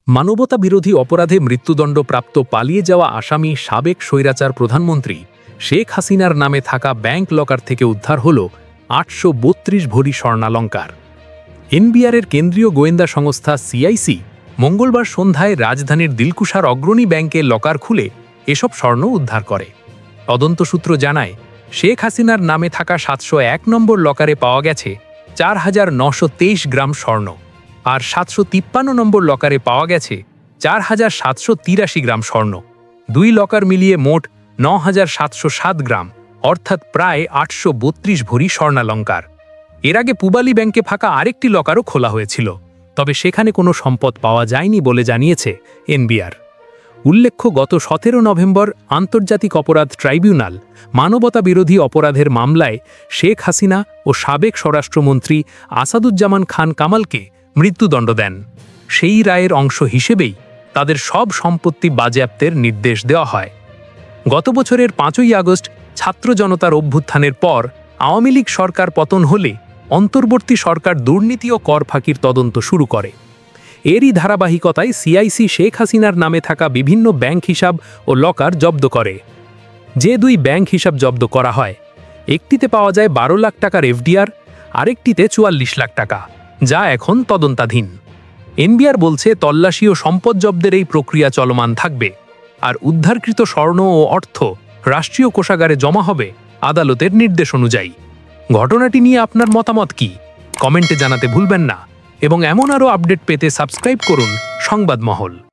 মানবতা বিরোধী অপরাধে মৃত্যুদণ্ডপ্রাপ্ত পালিয়ে যাওয়া আসামি সাবেক স্বৈরাচার প্রধানমন্ত্রী শেখ হাসিনার নামে থাকা ব্যাংক লকার থেকে উদ্ধার হল ৮৩২ ভরি স্বর্ণালঙ্কার। এনবিআরের কেন্দ্রীয় গোয়েন্দা সংস্থা সিআইসি মঙ্গলবার সন্ধ্যায় রাজধানীর দিলকুশার অগ্রণী ব্যাংকে লকার খুলে এসব স্বর্ণ উদ্ধার করে। তদন্ত সূত্র জানায়, শেখ হাসিনার নামে থাকা ৭০১ নম্বর লকারে পাওয়া গেছে ৪৯২৩ গ্রাম স্বর্ণ, আর ৭৫৩ নম্বর লকারে পাওয়া গেছে ৪৭৮৩ গ্রাম স্বর্ণ। দুই লকার মিলিয়ে মোট ৯৭০৭ গ্রাম, অর্থাৎ প্রায় ৮৩২ ভরি স্বর্ণালঙ্কার। এর আগে পূবালী ব্যাংকে ফাঁকা আরেকটি লকারও খোলা হয়েছিল, তবে সেখানে কোনো সম্পদ পাওয়া যায়নি বলে জানিয়েছে এনবিআর। উল্লেখ্য, গত ১৭ নভেম্বর আন্তর্জাতিক অপরাধ ট্রাইব্যুনাল মানবতা বিরোধী অপরাধের মামলায় শেখ হাসিনা ও সাবেক স্বরাষ্ট্রমন্ত্রী আসাদুজ্জামান খান কামালকে মৃত্যুদণ্ড দেন। সেই রায়ের অংশ হিসেবেই তাদের সব সম্পত্তি বাজেয়াপ্তের নির্দেশ দেওয়া হয়। গত বছরের ৫ই আগস্ট ছাত্র জনতার অভ্যুত্থানের পর আওয়ামী লীগ সরকার পতন হলে অন্তর্বর্তী সরকার দুর্নীতি ও কর ফাঁকির তদন্ত শুরু করে। এরই ধারাবাহিকতায় সিআইসি শেখ হাসিনার নামে থাকা বিভিন্ন ব্যাংক হিসাব ও লকার জব্দ করে। যে দুই ব্যাংক হিসাব জব্দ করা হয়, একটিতে পাওয়া যায় ১২ লাখ টাকার এফডিআর, আরেকটিতে ৪৪ লাখ টাকা, যা এখন তদন্তাধীন। এনবিআর বলছে, তল্লাশি ও সম্পদ জব্দের এই প্রক্রিয়া চলমান থাকবে, আর উদ্ধারকৃত স্বর্ণ ও অর্থ রাষ্ট্রীয় কোষাগারে জমা হবে আদালতের নির্দেশ অনুযায়ী। ঘটনাটি নিয়ে আপনার মতামত কি? কমেন্টে জানাতে ভুলবেন না, এবং এমন আরও আপডেট পেতে সাবস্ক্রাইব করুন সংবাদ মহল।